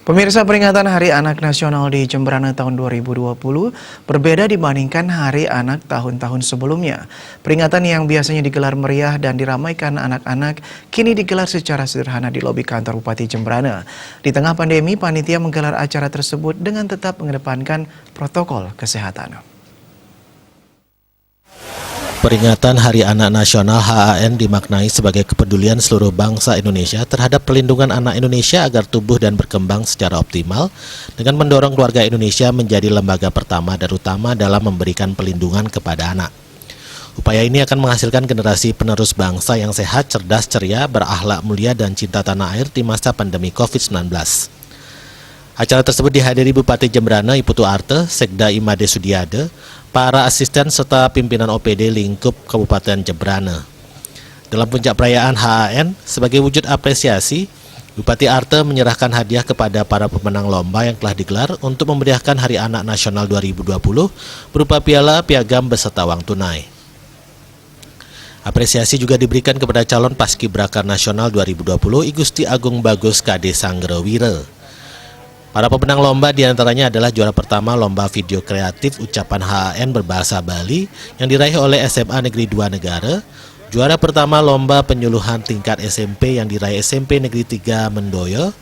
Pemirsa, peringatan Hari Anak Nasional di Jemberana tahun 2020 berbeda dibandingkan Hari Anak tahun-tahun sebelumnya. Peringatan yang biasanya digelar meriah dan diramaikan anak-anak kini digelar secara sederhana di lobi kantor Bupati Jemberana. Di tengah pandemi, panitia menggelar acara tersebut dengan tetap mengedepankan protokol kesehatan. Peringatan Hari Anak Nasional HAN dimaknai sebagai kepedulian seluruh bangsa Indonesia terhadap perlindungan anak Indonesia agar tumbuh dan berkembang secara optimal dengan mendorong keluarga Indonesia menjadi lembaga pertama dan utama dalam memberikan perlindungan kepada anak. Upaya ini akan menghasilkan generasi penerus bangsa yang sehat, cerdas, ceria, berakhlak mulia, dan cinta tanah air di masa pandemi COVID-19. Acara tersebut dihadiri Bupati Jemberana Iputu Arte, Sekda Imade Sudiade, para asisten serta pimpinan OPD lingkup Kabupaten Jemberana. Dalam puncak perayaan HAN, sebagai wujud apresiasi, Bupati Arte menyerahkan hadiah kepada para pemenang lomba yang telah digelar untuk memeriahkan Hari Anak Nasional 2020 berupa piala, piagam beserta uang tunai. Apresiasi juga diberikan kepada calon Paskibraka Nasional 2020 I Gusti Agung Bagus KD Sanggerewire. Para pemenang lomba diantaranya adalah juara pertama lomba video kreatif ucapan HAN berbahasa Bali yang diraih oleh SMA Negeri 2 Negara, juara pertama lomba penyuluhan tingkat SMP yang diraih SMP Negeri 3 Mendoyo,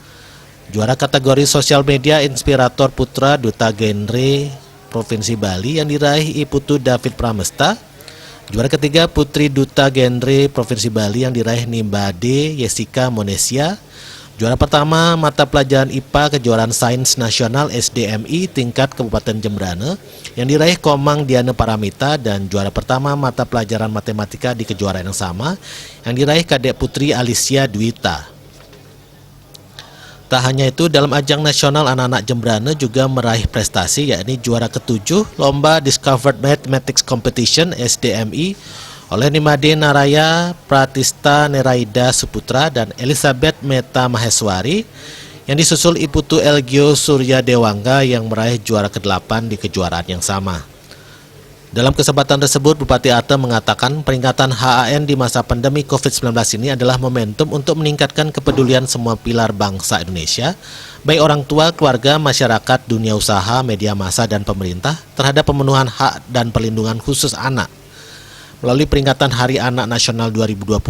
juara kategori sosial media inspirator putra Duta Genre Provinsi Bali yang diraih Iputu David Pramesta, juara ketiga Putri Duta Genre Provinsi Bali yang diraih Nimbade Yesika Monesia, juara pertama mata pelajaran IPA kejuaraan Sains Nasional SDMI tingkat Kabupaten Jemberana yang diraih Komang Diana Paramita, dan juara pertama mata pelajaran matematika di kejuaraan yang sama yang diraih Kadek Putri Alicia Dwita. Tak hanya itu, dalam ajang nasional anak-anak Jemberana juga meraih prestasi, yakni juara ke-7 Lomba Discovered Mathematics Competition SDMI oleh Nimade Naraya Pratista Neraida Suputra dan Elizabeth Meta Maheswari, yang disusul Iputu Elgio Surya Dewangga yang meraih juara ke-8 di kejuaraan yang sama. Dalam kesempatan tersebut, Bupati Arte mengatakan peringatan HAN di masa pandemi COVID-19 ini adalah momentum untuk meningkatkan kepedulian semua pilar bangsa Indonesia, baik orang tua, keluarga, masyarakat, dunia usaha, media massa, dan pemerintah terhadap pemenuhan hak dan perlindungan khusus anak. Melalui peringatan Hari Anak Nasional 2020,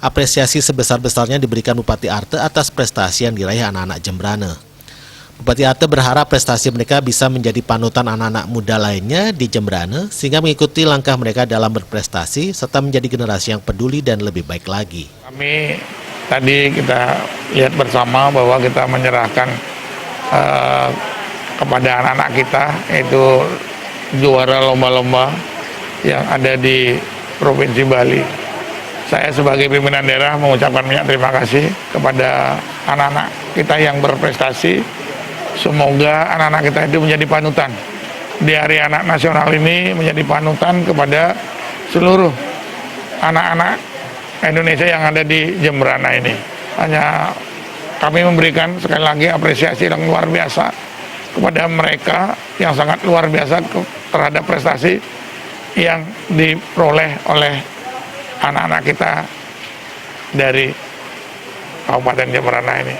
apresiasi sebesar-besarnya diberikan Bupati Arte atas prestasi yang diraih anak-anak Jemberana. Bupati Arte berharap prestasi mereka bisa menjadi panutan anak-anak muda lainnya di Jemberana sehingga mengikuti langkah mereka dalam berprestasi serta menjadi generasi yang peduli dan lebih baik lagi. Kami tadi kita lihat bersama bahwa kita menyerahkan kepada anak-anak kita, yaitu juara lomba-lomba yang ada di Provinsi Bali. Saya sebagai pimpinan daerah mengucapkan banyak terima kasih kepada anak-anak kita yang berprestasi. Semoga anak-anak kita itu menjadi panutan di Hari Anak Nasional ini, menjadi panutan kepada seluruh anak-anak Indonesia yang ada di Jemberana ini. Hanya kami memberikan sekali lagi apresiasi yang luar biasa kepada mereka yang sangat luar biasa terhadap prestasi yang diperoleh oleh anak-anak kita dari Kabupaten Jemberana ini.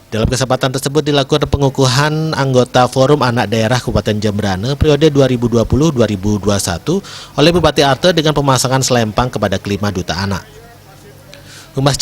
Dalam kesempatan tersebut dilakukan pengukuhan anggota Forum Anak Daerah Kabupaten Jemberana periode 2020-2021 oleh Bupati Arte dengan pemasangan selempang kepada kelima duta anak. Humas